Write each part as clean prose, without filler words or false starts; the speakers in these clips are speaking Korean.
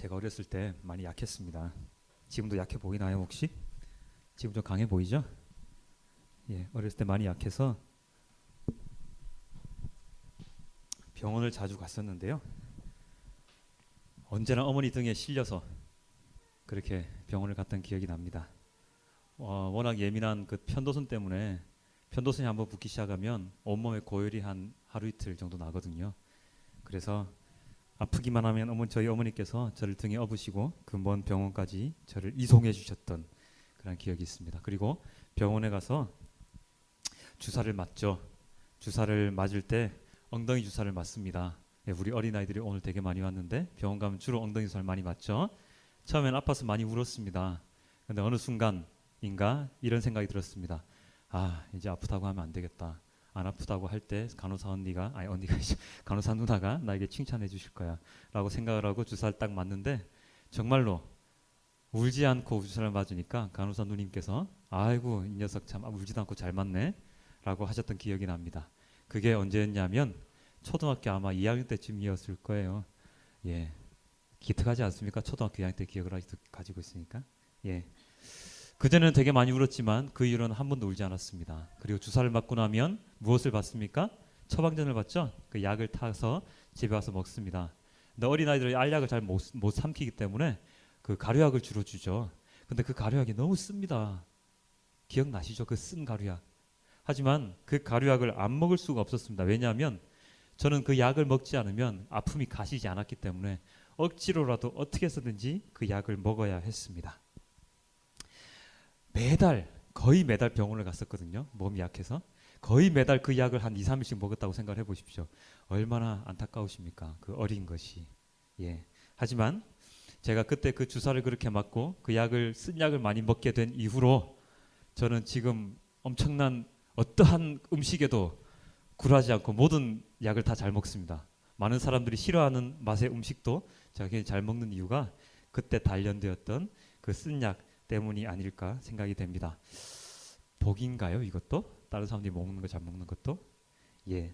제가 어렸을 때 많이 약했습니다. 지금도 약해 보이나요 혹시? 지금 좀 강해 보이죠? 예, 어렸을 때 많이 약해서 병원을 자주 갔었는데요. 언제나 어머니 등에 실려서 그렇게 병원을 갔던 기억이 납니다. 워낙 예민한 그 편도선 때문에 편도선이 한번 붓기 시작하면 온몸에 고열이 한 하루 이틀 정도 나거든요. 그래서 아프기만 하면 저희 어머니께서 저를 등에 업으시고 그 먼 병원까지 저를 이송해 주셨던 그런 기억이 있습니다. 그리고 병원에 가서 주사를 맞죠. 주사를 맞을 때 엉덩이 주사를 맞습니다. 예, 우리 어린아이들이 오늘 되게 많이 왔는데 병원 가면 주로 엉덩이 주사를 많이 맞죠. 처음엔 아파서 많이 울었습니다. 근데 어느 순간인가 이런 생각이 들었습니다. 아, 이제 아프다고 하면 안 되겠다. 안 아프다고 할 때 간호사 언니가 간호사 누나가 나에게 칭찬해 주실 거야 라고 생각을 하고 주사를 딱 맞는데 정말로 울지 않고 주사를 맞으니까 간호사 누님께서 아이고 이 녀석 참 울지도 않고 잘 맞네 라고 하셨던 기억이 납니다. 그게 언제였냐면 초등학교 아마 2학년 때쯤이었을 거예요. 예, 기특하지 않습니까? 초등학교 2학년 때 기억을 아직도 가지고 있으니까. 예, 그전에는 되게 많이 울었지만 그 이후로는 한 번도 울지 않았습니다. 그리고 주사를 맞고 나면 무엇을 받습니까? 처방전을 받죠. 그 약을 타서 집에 와서 먹습니다. 근데 어린아이들이 알약을 잘 못 삼키기 때문에 그 가루약을 주로 주죠. 근데 그 가루약이 너무 씁니다. 기억나시죠? 그 쓴 가루약. 하지만 그 가루약을 안 먹을 수가 없었습니다. 왜냐하면 저는 그 약을 먹지 않으면 아픔이 가시지 않았기 때문에 억지로라도 어떻게 해서든지 그 약을 먹어야 했습니다. 거의 매달 병원을 갔었거든요. 몸이 약해서. 거의 매달 그 약을 한 2, 3일씩 먹었다고 생각을 해보십시오. 얼마나 안타까우십니까? 그 어린 것이. 예. 하지만 제가 그때 그 주사를 그렇게 맞고 그 쓴 약을 많이 먹게 된 이후로 저는 지금 엄청난 어떠한 음식에도 굴하지 않고 모든 약을 다 잘 먹습니다. 많은 사람들이 싫어하는 맛의 음식도 제가 굉장히 잘 먹는 이유가 그때 단련되었던 그 쓴 약 때문이 아닐까 생각이 됩니다. 복인가요, 이것도? 다른 사람들이 먹는 거 잘 먹는 것도? 예.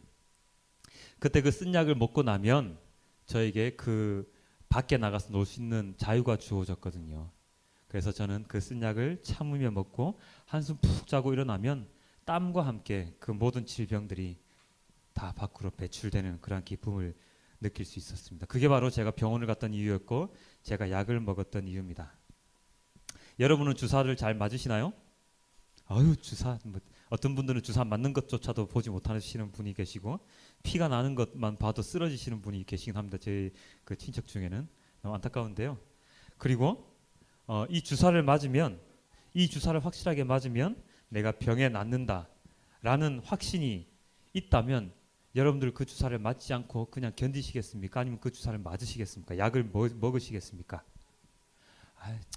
그때 그 쓴 약을 먹고 나면 저에게 그 밖에 나가서 놀 수 있는 자유가 주어졌거든요. 그래서 저는 그 쓴 약을 참으며 먹고 한숨 푹 자고 일어나면 땀과 함께 그 모든 질병들이 다 밖으로 배출되는 그런 기쁨을 느낄 수 있었습니다. 그게 바로 제가 병원을 갔던 이유였고 제가 약을 먹었던 이유입니다. 여러분은 주사를 잘 맞으시나요? 아유, 주사 어떤 분들은 주사 맞는 것조차도 보지 못하시는 분이 계시고 피가 나는 것만 봐도 쓰러지시는 분이 계시긴 합니다. 제 그 친척 중에는 너무 안타까운데요. 그리고 이 주사를 확실하게 맞으면 내가 병에 낫는다라는 확신이 있다면 여러분들 그 주사를 맞지 않고 그냥 견디시겠습니까? 아니면 그 주사를 맞으시겠습니까? 약을 먹으시겠습니까?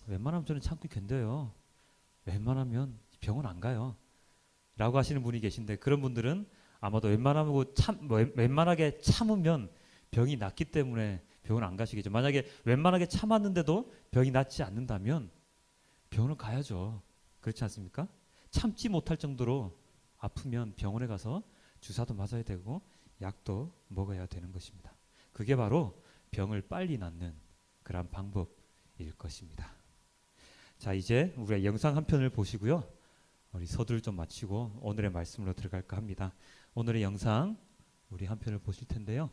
웬만하면 저는 참고 견뎌요. 웬만하면 병원 안 가요. 라고 하시는 분이 계신데 그런 분들은 아마도 웬만하게 참으면 병이 낫기 때문에 병원 안 가시겠죠. 만약에 웬만하게 참았는데도 병이 낫지 않는다면 병원을 가야죠. 그렇지 않습니까? 참지 못할 정도로 아프면 병원에 가서 주사도 맞아야 되고 약도 먹어야 되는 것입니다. 그게 바로 병을 빨리 낫는 그런 방법일 것입니다. 자, 이제 우리가 영상 한 편을 보시고요. 우리 서두를 좀 마치고 오늘의 말씀으로 들어갈까 합니다. 오늘의 영상 우리 한 편을 보실 텐데요.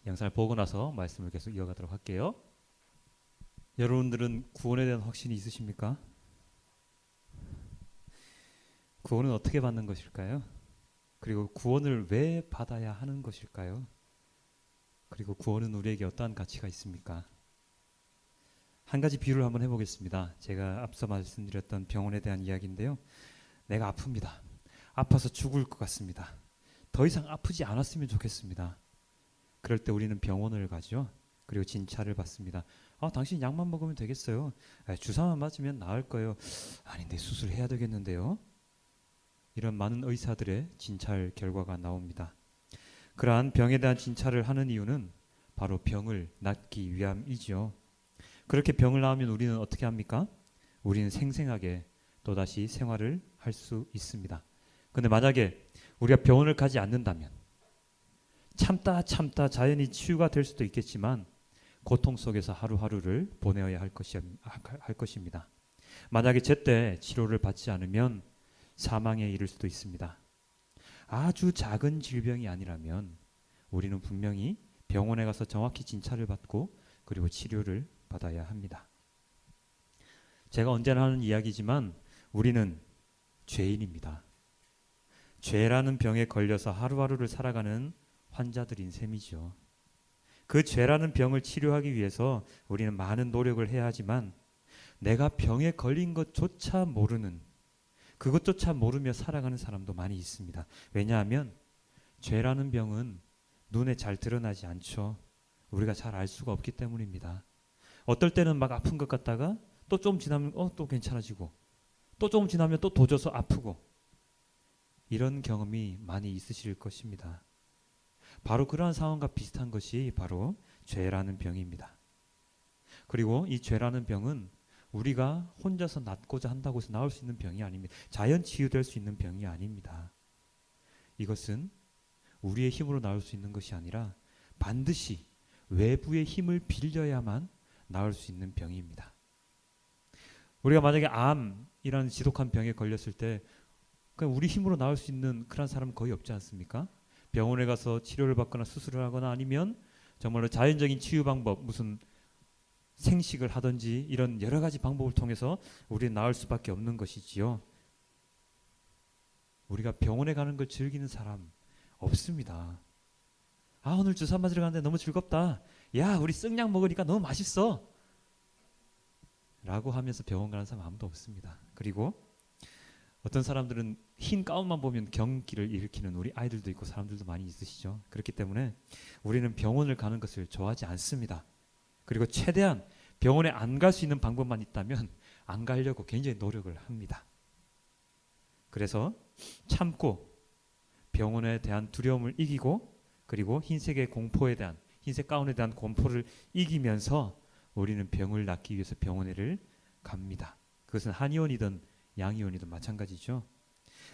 영상을 보고 나서 말씀을 계속 이어가도록 할게요. 여러분들은 구원에 대한 확신이 있으십니까? 구원은 어떻게 받는 것일까요? 그리고 구원을 왜 받아야 하는 것일까요? 그리고 구원은 우리에게 어떠한 가치가 있습니까? 한 가지 비유를 한번 해보겠습니다. 제가 앞서 말씀드렸던 병원에 대한 이야기인데요. 내가 아픕니다. 아파서 죽을 것 같습니다. 더 이상 아프지 않았으면 좋겠습니다. 그럴 때 우리는 병원을 가죠. 그리고 진찰을 받습니다. 당신 약만 먹으면 되겠어요. 주사만 맞으면 나을 거예요. 아닌데 수술해야 되겠는데요. 이런 많은 의사들의 진찰 결과가 나옵니다. 그러한 병에 대한 진찰을 하는 이유는 바로 병을 낫기 위함이지요. 그렇게 병을 나으면 우리는 어떻게 합니까? 우리는 생생하게 또다시 생활을 할 수 있습니다. 그런데 만약에 우리가 병원을 가지 않는다면 참다 자연히 치유가 될 수도 있겠지만 고통 속에서 하루하루를 보내어야 할 것입니다. 만약에 제때 치료를 받지 않으면 사망에 이를 수도 있습니다. 아주 작은 질병이 아니라면 우리는 분명히 병원에 가서 정확히 진찰을 받고 그리고 치료를 받아야 합니다. 제가 언제나 하는 이야기지만 우리는 죄인입니다. 죄라는 병에 걸려서 하루하루를 살아가는 환자들인 셈이죠. 그 죄라는 병을 치료하기 위해서 우리는 많은 노력을 해야 하지만 내가 병에 걸린 것조차 모르는, 그것조차 모르며 살아가는 사람도 많이 있습니다. 왜냐하면 죄라는 병은 눈에 잘 드러나지 않죠. 우리가 잘 알 수가 없기 때문입니다. 어떨 때는 막 아픈 것 같다가 또 좀 지나면 또 괜찮아지고, 또 조금 지나면 또 도져서 아프고, 이런 경험이 많이 있으실 것입니다. 바로 그러한 상황과 비슷한 것이 바로 죄라는 병입니다. 그리고 이 죄라는 병은 우리가 혼자서 낫고자 한다고 해서 나을 수 있는 병이 아닙니다. 자연 치유될 수 있는 병이 아닙니다. 이것은 우리의 힘으로 나을 수 있는 것이 아니라 반드시 외부의 힘을 빌려야만 나을 수 있는 병입니다. 우리가 만약에 암이라는 지독한 병에 걸렸을 때 우리 힘으로 나을 수 있는 그런 사람은 거의 없지 않습니까? 병원에 가서 치료를 받거나 수술을 하거나 아니면 정말로 자연적인 치유 방법, 무슨 생식을 하든지 이런 여러 가지 방법을 통해서 우리는 나을 수밖에 없는 것이지요. 우리가 병원에 가는 걸 즐기는 사람 없습니다. 오늘 주사 맞으러 가는데 너무 즐겁다. 야, 우리 쓱약 먹으니까 너무 맛있어. 라고 하면서 병원 가는 사람 아무도 없습니다. 그리고 어떤 사람들은 흰 가운만 보면 경기를 일으키는 우리 아이들도 있고 사람들도 많이 있으시죠. 그렇기 때문에 우리는 병원을 가는 것을 좋아하지 않습니다. 그리고 최대한 병원에 안 갈 수 있는 방법만 있다면 안 가려고 굉장히 노력을 합니다. 그래서 참고 병원에 대한 두려움을 이기고 그리고 흰색의 공포에 대한, 흰색 가운에 대한 공포를 이기면서 우리는 병을 낫기 위해서 병원에를 갑니다. 그것은 한의원이든 양의원이든 마찬가지죠.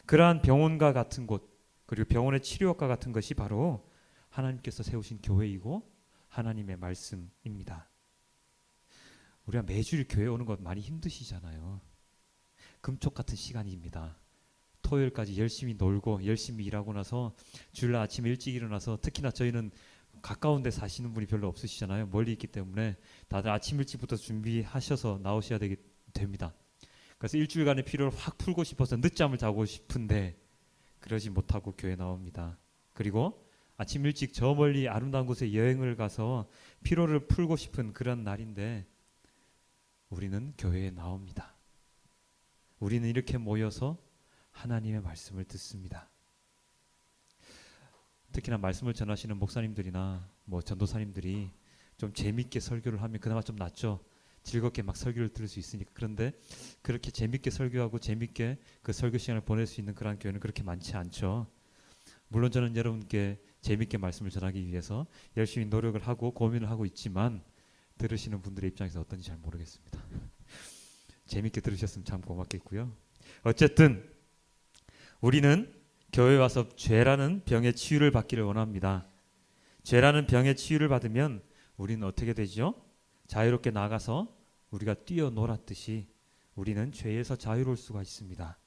그러한 병원과 같은 곳, 그리고 병원의 치료학과 같은 것이 바로 하나님께서 세우신 교회이고 하나님의 말씀입니다. 우리가 매주일 교회 오는 것 많이 힘드시잖아요. 금쪽 같은 시간입니다. 토요일까지 열심히 놀고 열심히 일하고 나서 주일날 아침에 일찍 일어나서, 특히나 저희는 가까운 데 사시는 분이 별로 없으시잖아요. 멀리 있기 때문에 다들 아침 일찍부터 준비하셔서 나오셔야 됩니다. 그래서 일주일간의 피로를 확 풀고 싶어서 늦잠을 자고 싶은데 그러지 못하고 교회 나옵니다. 그리고 아침 일찍 저 멀리 아름다운 곳에 여행을 가서 피로를 풀고 싶은 그런 날인데 우리는 교회에 나옵니다. 우리는 이렇게 모여서 하나님의 말씀을 듣습니다. 특히나 말씀을 전하시는 목사님들이나 전도사님들이 좀 재밌게 설교를 하면 그나마 좀 낫죠. 즐겁게 막 설교를 들을 수 있으니까. 그런데 그렇게 재밌게 설교하고 재밌게 그 설교 시간을 보낼 수 있는 그런 교회는 그렇게 많지 않죠. 물론 저는 여러분께 재밌게 말씀을 전하기 위해서 열심히 노력을 하고 고민을 하고 있지만 들으시는 분들의 입장에서 어떤지 잘 모르겠습니다. 재밌게 들으셨으면 참 고맙겠고요. 어쨌든 우리는 교회에 와서 죄라는 병의 치유를 받기를 원합니다. 죄라는 병의 치유를 받으면 우리는 어떻게 되죠? 자유롭게 나가서 우리가 뛰어놀았듯이 우리는 죄에서 자유로울 수가 있습니다.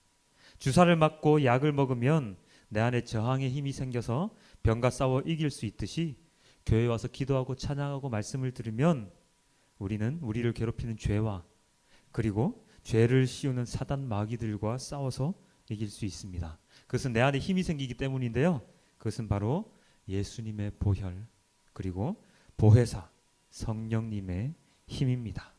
주사를 맞고 약을 먹으면 내 안에 저항의 힘이 생겨서 병과 싸워 이길 수 있듯이 교회에 와서 기도하고 찬양하고 말씀을 들으면 우리는 우리를 괴롭히는 죄와 그리고 죄를 씌우는 사단 마귀들과 싸워서 이길 수 있습니다. 그것은 내 안에 힘이 생기기 때문인데요. 그것은 바로 예수님의 보혈 그리고 보혜사 성령님의 힘입니다.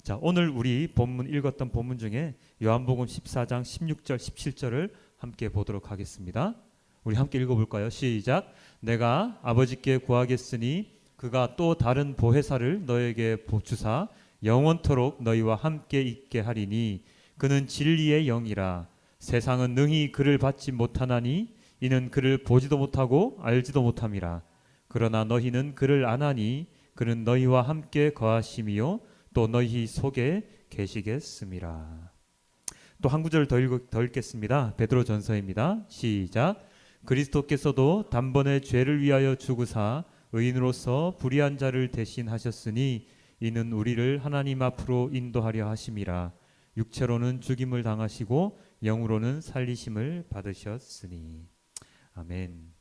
자, 오늘 우리 본문 읽었던 본문 중에 요한복음 14장 16절 17절을 함께 보도록 하겠습니다. 우리 함께 읽어볼까요? 시작. 내가 아버지께 구하겠으니 그가 또 다른 보혜사를 너에게 주사 영원토록 너희와 함께 있게 하리니 그는 진리의 영이라. 세상은 능히 그를 받지 못하나니 이는 그를 보지도 못하고 알지도 못함이라. 그러나 너희는 그를 아나니 그는 너희와 함께 거하심이요 또 너희 속에 계시겠음이라. 또 한 구절 더 읽겠습니다. 베드로전서입니다. 시작. 그리스도께서도 단번에 죄를 위하여 죽으사 의인으로서 불의한 자를 대신하셨으니 이는 우리를 하나님 앞으로 인도하려 하심이라. 육체로는 죽임을 당하시고 영으로는 살리심을 받으셨으니. 아멘.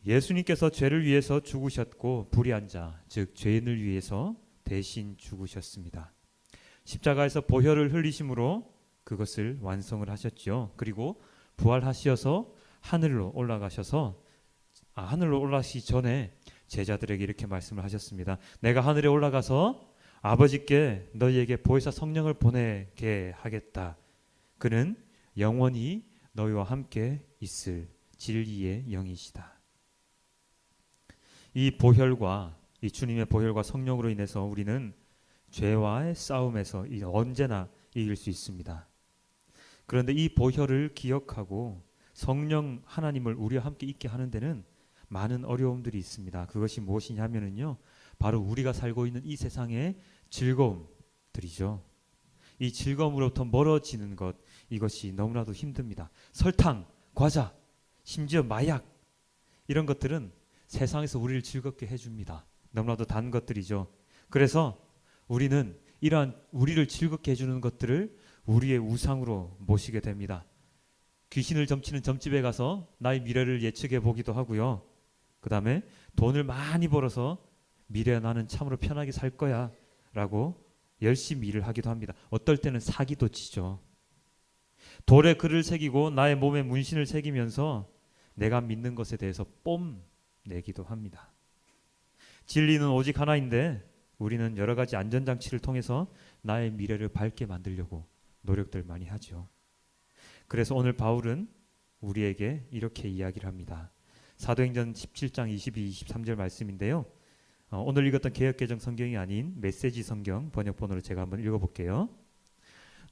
예수님께서 죄를 위해서 죽으셨고 불의한 자, 즉 죄인을 위해서 대신 죽으셨습니다. 십자가에서 보혈을 흘리심으로 그것을 완성을 하셨죠. 그리고 부활하셔서 하늘로 올라가셔서 하늘로 올라가시기 전에 제자들에게 이렇게 말씀을 하셨습니다. 내가 하늘에 올라가서 아버지께 너희에게 보혜사 성령을 보내게 하겠다. 그는 영원히 너희와 함께 있을 진리의 영이시다. 이 보혈과 이 주님의 보혈과 성령으로 인해서 우리는 죄와의 싸움에서 언제나 이길 수 있습니다. 그런데 이 보혈을 기억하고 성령 하나님을 우리와 함께 있게 하는 데는 많은 어려움들이 있습니다. 그것이 무엇이냐면요, 바로 우리가 살고 있는 이 세상의 즐거움들이죠. 이 즐거움으로부터 멀어지는 것, 이것이 너무나도 힘듭니다. 설탕, 과자, 심지어 마약, 이런 것들은 세상에서 우리를 즐겁게 해줍니다. 너무나도 단 것들이죠. 그래서 우리는 이러한 우리를 즐겁게 해주는 것들을 우리의 우상으로 모시게 됩니다. 귀신을 점치는 점집에 가서 나의 미래를 예측해 보기도 하고요. 그 다음에 돈을 많이 벌어서 미래에 나는 참으로 편하게 살 거야 라고 열심히 일을 하기도 합니다. 어떨 때는 사기도 치죠. 돌에 글을 새기고 나의 몸에 문신을 새기면서 내가 믿는 것에 대해서 뽐내기도 합니다. 진리는 오직 하나인데 우리는 여러 가지 안전장치를 통해서 나의 미래를 밝게 만들려고 노력들 많이 하죠. 그래서 오늘 바울은 우리에게 이렇게 이야기를 합니다. 사도행전 17장 22, 23절 말씀인데요. 오늘 읽었던 개역개정 성경이 아닌 메시지 성경 번역본으로 제가 한번 읽어볼게요.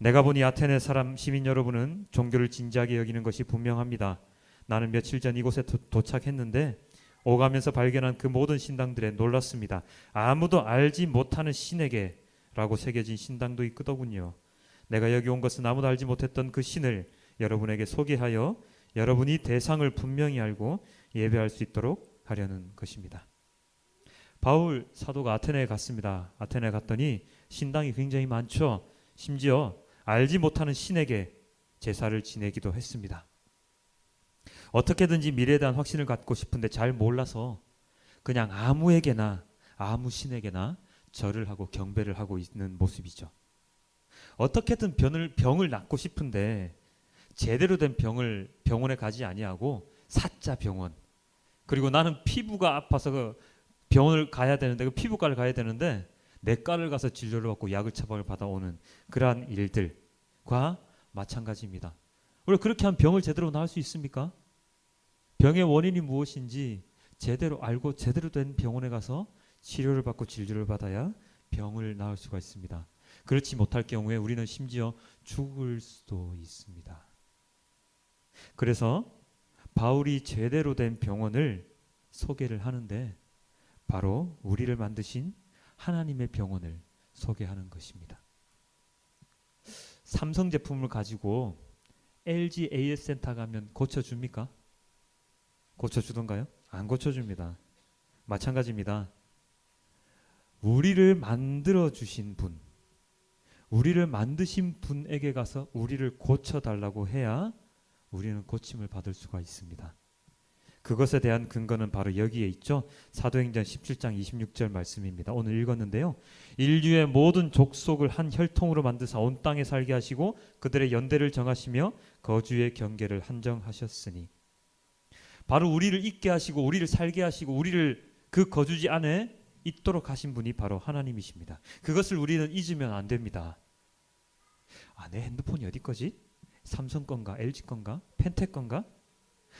내가 보니 아테네 사람 시민 여러분은 종교를 진지하게 여기는 것이 분명합니다. 나는 며칠 전 이곳에 도착했는데 오가면서 발견한 그 모든 신당들에 놀랐습니다. 아무도 알지 못하는 신에게 라고 새겨진 신당도 있더군요. 내가 여기 온 것은 아무도 알지 못했던 그 신을 여러분에게 소개하여 여러분이 대상을 분명히 알고 예배할 수 있도록 하려는 것입니다. 바울 사도가 아테네에 갔습니다. 아테네에 갔더니 신당이 굉장히 많죠. 심지어 알지 못하는 신에게 제사를 지내기도 했습니다. 어떻게든지 미래에 대한 확신을 갖고 싶은데 잘 몰라서 그냥 아무에게나 아무 신에게나 절을 하고 경배를 하고 있는 모습이죠. 어떻게든 병을 낫고 싶은데 제대로 된 병원에 가지 아니하고 사자 병원, 그리고 나는 피부가 아파서 그 병원을 가야 되는데 그 피부과를 가야 되는데 내과를 가서 진료를 받고 약을 처방을 받아오는 그러한 일들과 마찬가지입니다. 우리가 그렇게 하면 병을 제대로 나을 수 있습니까? 병의 원인이 무엇인지 제대로 알고 제대로 된 병원에 가서 치료를 받고 진료를 받아야 병을 나을 수가 있습니다. 그렇지 못할 경우에 우리는 심지어 죽을 수도 있습니다. 그래서 바울이 제대로 된 병원을 소개를 하는데 바로 우리를 만드신 하나님의 병원을 소개하는 것입니다. 삼성 제품을 가지고 LG AS 센터 가면 고쳐줍니까? 고쳐주던가요? 안 고쳐줍니다. 마찬가지입니다. 우리를 만들어주신 분, 우리를 만드신 분에게 가서 우리를 고쳐달라고 해야 우리는 고침을 받을 수가 있습니다. 그것에 대한 근거는 바로 여기에 있죠. 사도행전 17장 26절 말씀입니다. 오늘 읽었는데요. 인류의 모든 족속을 한 혈통으로 만드사 온 땅에 살게 하시고 그들의 연대를 정하시며 거주의 경계를 한정하셨으니, 바로 우리를 있게 하시고 우리를 살게 하시고 우리를 그 거주지 안에 있도록 하신 분이 바로 하나님이십니다. 그것을 우리는 잊으면 안 됩니다. 내 핸드폰이 어디 거지? 삼성 건가? LG 건가? 펜텍 건가?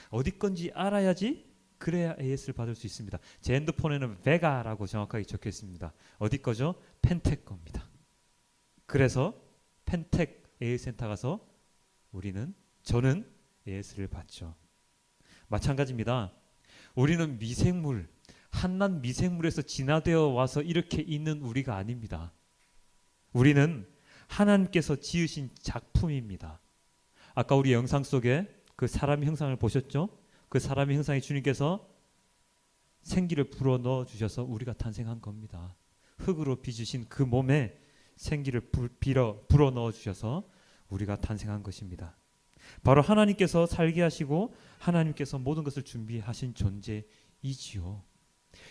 어디 건지 알아야지 그래야 AS를 받을 수 있습니다. 제 핸드폰에는 베가라고 정확하게 적혀 있습니다. 어디 거죠? 펜텍 겁니다. 그래서 펜텍 AS 센터 가서 저는 AS를 받죠. 마찬가지입니다. 우리는 미생물, 한낱 미생물에서 진화되어 와서 이렇게 있는 우리가 아닙니다. 우리는 하나님께서 지으신 작품입니다. 아까 우리 영상 속에 그 사람의 형상을 보셨죠? 그 사람의 형상이 주님께서 생기를 불어넣어 주셔서 우리가 탄생한 겁니다. 흙으로 빚으신 그 몸에 생기를 불어넣어 주셔서 우리가 탄생한 것입니다. 바로 하나님께서 살게 하시고 하나님께서 모든 것을 준비하신 존재이지요.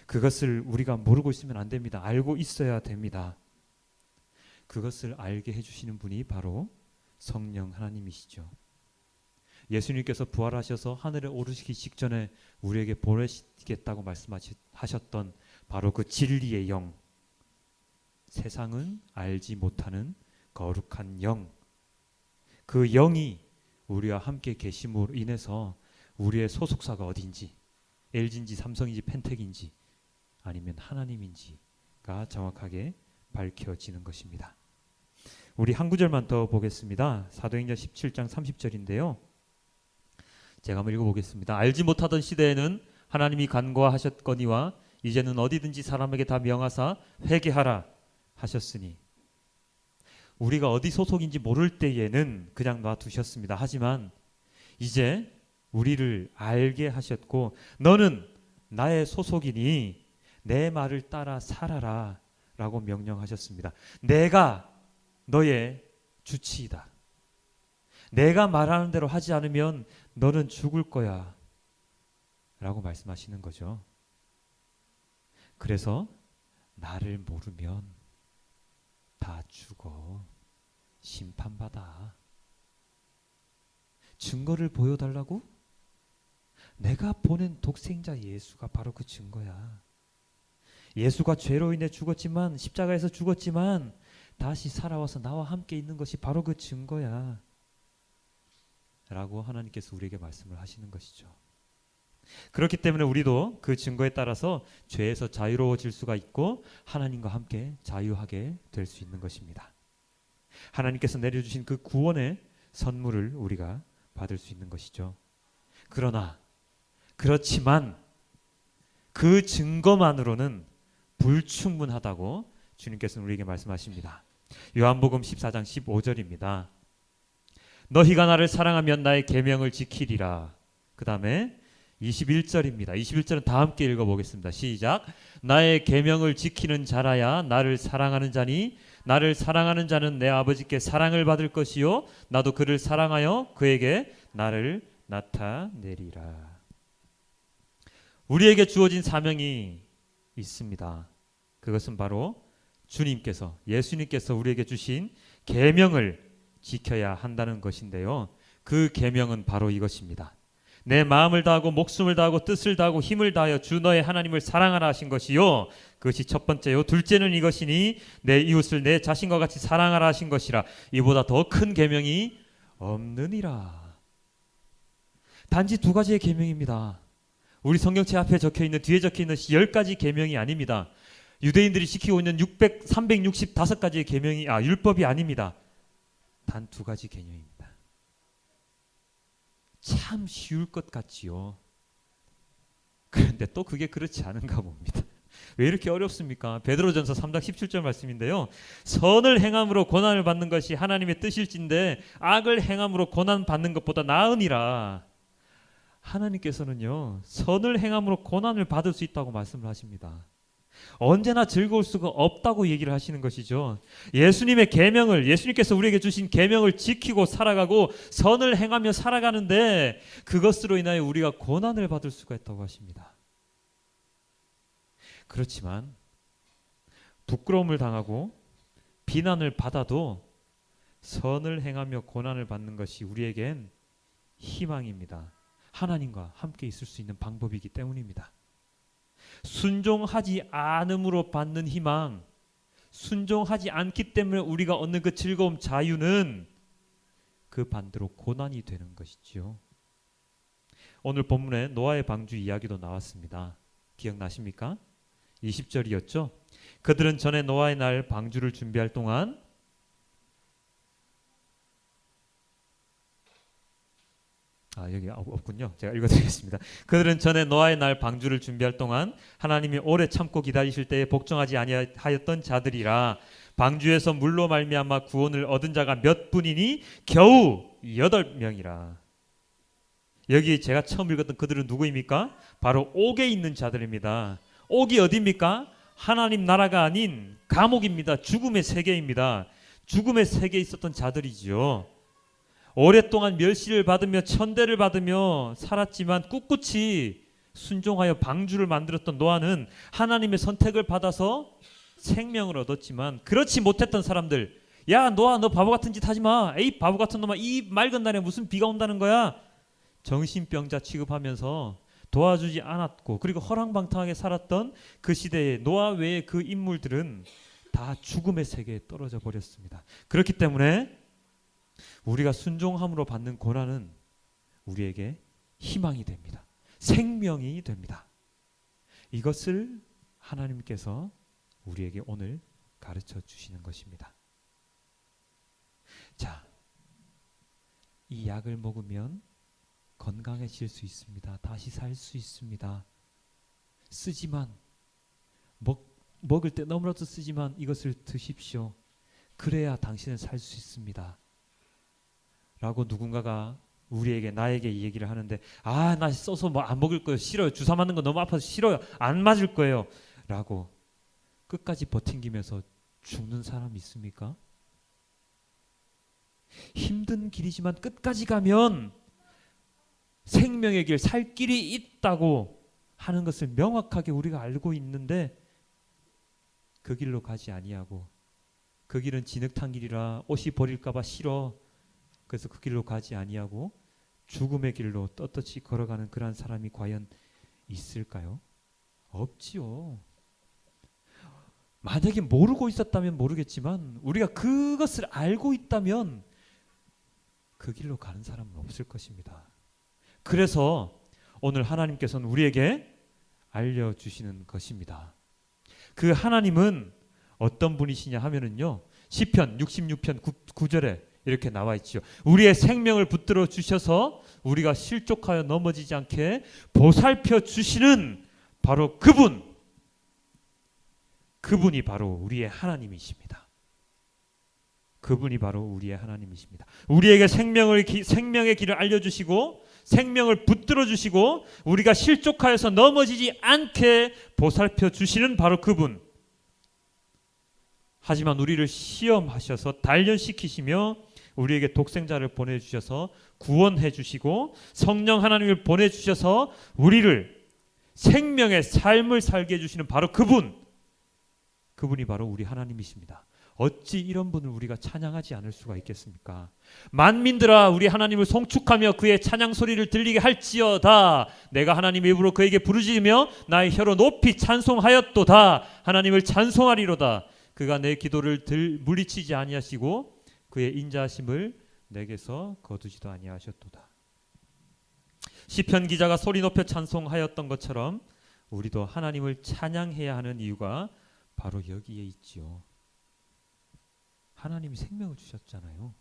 그것을 우리가 모르고 있으면 안 됩니다. 알고 있어야 됩니다. 그것을 알게 해주시는 분이 바로 성령 하나님이시죠. 예수님께서 부활하셔서 하늘에 오르시기 직전에 우리에게 보내시겠다고 말씀하셨던 바로 그 진리의 영, 세상은 알지 못하는 거룩한 영, 그 영이 우리와 함께 계심으로 인해서 우리의 소속사가 어딘지, LG인지 삼성인지 펜텍인지 아니면 하나님인지가 정확하게 밝혀지는 것입니다. 우리 한 구절만 더 보겠습니다. 사도행전 17장 30절인데요. 제가 한번 읽어보겠습니다. 알지 못하던 시대에는 하나님이 간과하셨거니와 이제는 어디든지 사람에게 다 명하사 회개하라 하셨으니, 우리가 어디 소속인지 모를 때에는 그냥 놔두셨습니다. 하지만 이제 우리를 알게 하셨고 너는 나의 소속이니 내 말을 따라 살아라 라고 명령하셨습니다. 내가 너의 주치이다. 내가 말하는 대로 하지 않으면 너는 죽을 거야 라고 말씀하시는 거죠. 그래서 나를 모르면 다 죽어. 심판받아. 증거를 보여달라고? 내가 보낸 독생자 예수가 바로 그 증거야. 예수가 죄로 인해 죽었지만, 십자가에서 죽었지만 다시 살아와서 나와 함께 있는 것이 바로 그 증거야 라고 하나님께서 우리에게 말씀을 하시는 것이죠. 그렇기 때문에 우리도 그 증거에 따라서 죄에서 자유로워질 수가 있고 하나님과 함께 자유하게 될 수 있는 것입니다. 하나님께서 내려주신 그 구원의 선물을 우리가 받을 수 있는 것이죠. 그렇지만 그 증거만으로는 불충분하다고 주님께서는 우리에게 말씀하십니다. 요한복음 14장 15절입니다. 너희가 나를 사랑하면 나의 계명을 지키리라. 그 다음에 21절입니다. 21절은 다 함께 읽어보겠습니다. 시작. 나의 계명을 지키는 자라야 나를 사랑하는 자니 나를 사랑하는 자는 내 아버지께 사랑을 받을 것이요 나도 그를 사랑하여 그에게 나를 나타내리라. 우리에게 주어진 사명이 있습니다. 그것은 바로 주님께서, 예수님께서 우리에게 주신 계명을 지켜야 한다는 것인데요. 그 계명은 바로 이것입니다. 내 마음을 다하고 목숨을 다하고 뜻을 다하고 힘을 다하여 주 너의 하나님을 사랑하라 하신 것이요, 그것이 첫 번째요. 둘째는 이것이니 내 이웃을 내 자신과 같이 사랑하라 하신 것이라. 이보다 더 큰 계명이 없느니라. 단지 두 가지의 계명입니다. 우리 성경책 앞에 적혀있는, 뒤에 적혀있는 10가지 계명이 아닙니다. 유대인들이 지키고 있는 365가지의 계명이 율법이 아닙니다. 단 두 가지 계명입니다. 참 쉬울 것 같지요. 그런데 또 그게 그렇지 않은가 봅니다. 왜 이렇게 어렵습니까? 베드로전서 3장 17절 말씀인데요. 선을 행함으로 고난을 받는 것이 하나님의 뜻일진데 악을 행함으로 고난 받는 것보다 나으니라. 하나님께서는요, 선을 행함으로 고난을 받을 수 있다고 말씀을 하십니다. 언제나 즐거울 수가 없다고 얘기를 하시는 것이죠. 예수님의 계명을, 예수님께서 우리에게 주신 계명을 지키고 살아가고 선을 행하며 살아가는데 그것으로 인하여 우리가 고난을 받을 수가 있다고 하십니다. 그렇지만 부끄러움을 당하고 비난을 받아도 선을 행하며 고난을 받는 것이 우리에겐 희망입니다. 하나님과 함께 있을 수 있는 방법이기 때문입니다. 순종하지 않음으로 받는 희망, 순종하지 않기 때문에 우리가 얻는 그 즐거움, 자유는 그 반대로 고난이 되는 것이지요. 오늘 본문에 노아의 방주 이야기도 나왔습니다. 기억나십니까? 20절이었죠. 그들은 전에 노아의 날 방주를 준비할 동안 여기 없군요. 제가 읽어드리겠습니다. 그들은 전에 노아의 날 방주를 준비할 동안 하나님이 오래 참고 기다리실 때에 복종하지 아니하였던 자들이라. 방주에서 물로 말미암아 구원을 얻은 자가 몇 분이니 겨우 8명이라. 여기 제가 처음 읽었던 그들은 누구입니까? 바로 옥에 있는 자들입니다. 옥이 어디입니까? 하나님 나라가 아닌 감옥입니다. 죽음의 세계입니다. 죽음의 세계에 있었던 자들이지요. 오랫동안 멸시를 받으며 천대를 받으며 살았지만 꿋꿋이 순종하여 방주를 만들었던 노아는 하나님의 선택을 받아서 생명을 얻었지만, 그렇지 못했던 사람들, 야 노아 너 바보 같은 짓 하지 마, 에이 바보 같은 놈아, 이 맑은 날에 무슨 비가 온다는 거야, 정신병자 취급하면서 도와주지 않았고, 그리고 허랑방탕하게 살았던 그 시대의 노아 외의 그 인물들은 다 죽음의 세계에 떨어져 버렸습니다. 그렇기 때문에 우리가 순종함으로 받는 고난은 우리에게 희망이 됩니다. 생명이 됩니다. 이것을 하나님께서 우리에게 오늘 가르쳐 주시는 것입니다. 자, 이 약을 먹으면 건강해질 수 있습니다. 다시 살 수 있습니다. 쓰지만 먹을 때 너무나도 쓰지만 이것을 드십시오. 그래야 당신은 살 수 있습니다. 라고 누군가가 우리에게, 나에게 이 얘기를 하는데, 나 써서 뭐 안 먹을 거예요. 싫어요. 주사 맞는 거 너무 아파서 싫어요. 안 맞을 거예요. 라고 끝까지 버팅기면서 죽는 사람이 있습니까? 힘든 길이지만 끝까지 가면 생명의 길, 살 길이 있다고 하는 것을 명확하게 우리가 알고 있는데 그 길로 가지 아니하고, 그 길은 진흙탕 길이라 옷이 버릴까 봐 싫어, 그래서 그 길로 가지 아니하고 죽음의 길로 떳떳이 걸어가는 그러한 사람이 과연 있을까요? 없지요. 만약에 모르고 있었다면 모르겠지만 우리가 그것을 알고 있다면 그 길로 가는 사람은 없을 것입니다. 그래서 오늘 하나님께서는 우리에게 알려주시는 것입니다. 그 하나님은 어떤 분이시냐 하면은요, 시편 66편 9절에 이렇게 나와 있죠. 우리의 생명을 붙들어 주셔서 우리가 실족하여 넘어지지 않게 보살펴 주시는 바로 그분이 바로 우리의 하나님이십니다. 그분이 바로 우리의 하나님이십니다. 우리에게 생명의 길을 알려주시고 생명을 붙들어 주시고 우리가 실족하여서 넘어지지 않게 보살펴 주시는 바로 그분. 하지만 우리를 시험하셔서 단련시키시며 우리에게 독생자를 보내주셔서 구원해 주시고 성령 하나님을 보내주셔서 우리를 생명의 삶을 살게 해주시는 바로 그분이 바로 우리 하나님이십니다. 어찌 이런 분을 우리가 찬양하지 않을 수가 있겠습니까? 만민들아 우리 하나님을 송축하며 그의 찬양 소리를 들리게 할지어다. 내가 하나님의 입으로 그에게 부르짖으며 나의 혀로 높이 찬송하였도다. 하나님을 찬송하리로다. 그가 내 기도를 물리치지 아니하시고 그의 인자하심을 내게서 거두지도 아니하셨도다. 시편 기자가 소리 높여 찬송하였던 것처럼 우리도 하나님을 찬양해야 하는 이유가 바로 여기에 있지요. 하나님이 생명을 주셨잖아요.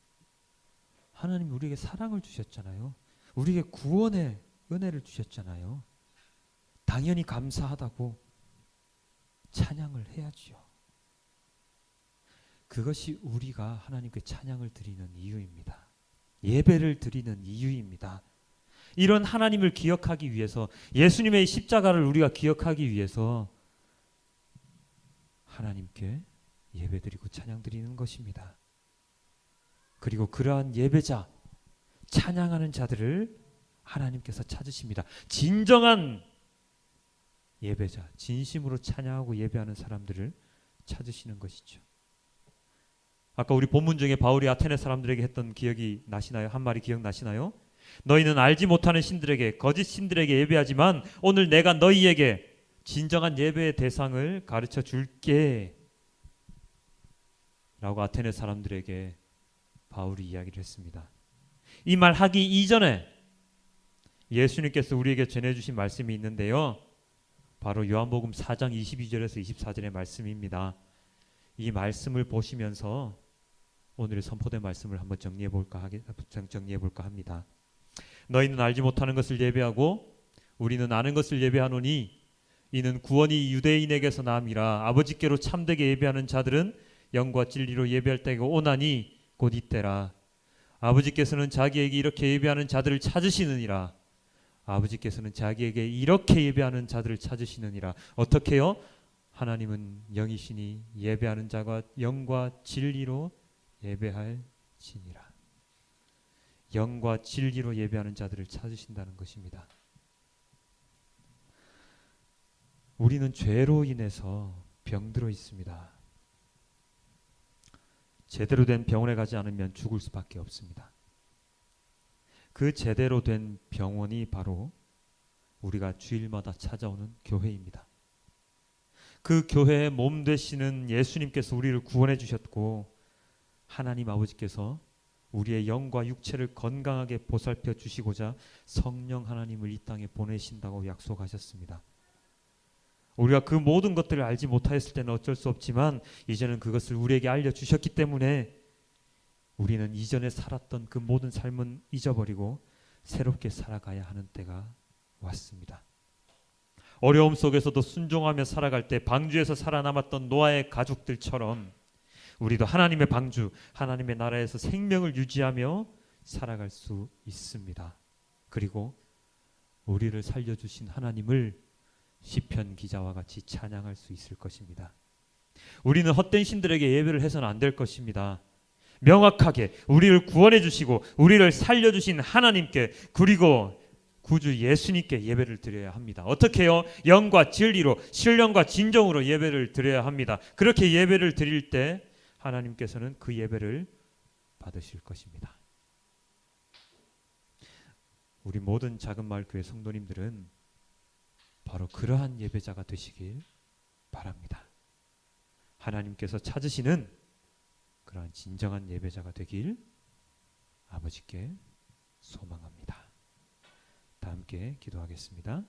하나님이 우리에게 사랑을 주셨잖아요. 우리에게 구원의 은혜를 주셨잖아요. 당연히 감사하다고 찬양을 해야지요. 그것이 우리가 하나님께 찬양을 드리는 이유입니다. 예배를 드리는 이유입니다. 이런 하나님을 기억하기 위해서, 예수님의 십자가를 우리가 기억하기 위해서 하나님께 예배드리고 찬양드리는 것입니다. 그리고 그러한 예배자, 찬양하는 자들을 하나님께서 찾으십니다. 진정한 예배자, 진심으로 찬양하고 예배하는 사람들을 찾으시는 것이죠. 아까 우리 본문 중에 바울이 아테네 사람들에게 했던 기억이 나시나요? 한 말이 기억나시나요? 너희는 알지 못하는 신들에게, 거짓 신들에게 예배하지만 오늘 내가 너희에게 진정한 예배의 대상을 가르쳐 줄게 라고 아테네 사람들에게 바울이 이야기를 했습니다. 이 말 하기 이전에 예수님께서 우리에게 전해주신 말씀이 있는데요, 바로 요한복음 4장 22절에서 24절의 말씀입니다. 이 말씀을 보시면서 오늘의 선포된 말씀을 한번 정리해 볼까 합니다. 너희는 알지 못하는 것을 예배하고 우리는 아는 것을 예배하노니 이는 구원이 유대인에게서 나음이라. 아버지께로 참되게 예배하는 자들은 영과 진리로 예배할 때가 오나니 곧 이때라. 아버지께서는 자기에게 이렇게 예배하는 자들을 찾으시느니라. 아버지께서는 자기에게 이렇게 예배하는 자들을 찾으시느니라. 어떻게요? 하나님은 영이시니 예배하는 자가 영과 진리로 예배할지니라. 영과 진리로 예배하는 자들을 찾으신다는 것입니다. 우리는 죄로 인해서 병들어 있습니다. 제대로 된 병원에 가지 않으면 죽을 수밖에 없습니다. 그 제대로 된 병원이 바로 우리가 주일마다 찾아오는 교회입니다. 그 교회의 몸 되시는 예수님께서 우리를 구원해 주셨고, 하나님 아버지께서 우리의 영과 육체를 건강하게 보살펴 주시고자 성령 하나님을 이 땅에 보내신다고 약속하셨습니다. 우리가 그 모든 것들을 알지 못하였을 때는 어쩔 수 없지만 이제는 그것을 우리에게 알려주셨기 때문에 우리는 이전에 살았던 그 모든 삶은 잊어버리고 새롭게 살아가야 하는 때가 왔습니다. 어려움 속에서도 순종하며 살아갈 때 방주에서 살아남았던 노아의 가족들처럼 우리도 하나님의 방주, 하나님의 나라에서 생명을 유지하며 살아갈 수 있습니다. 그리고 우리를 살려주신 하나님을 시편 기자와 같이 찬양할 수 있을 것입니다. 우리는 헛된 신들에게 예배를 해서는 안 될 것입니다. 명확하게 우리를 구원해 주시고 우리를 살려주신 하나님께, 그리고 구주 예수님께 예배를 드려야 합니다. 어떻게 해요? 영과 진리로, 신령과 진정으로 예배를 드려야 합니다. 그렇게 예배를 드릴 때 하나님께서는 그 예배를 받으실 것입니다. 우리 모든 작은 마을 교회 성도님들은 바로 그러한 예배자가 되시길 바랍니다. 하나님께서 찾으시는 그러한 진정한 예배자가 되길 아버지께 소망합니다. 다 함께 기도하겠습니다.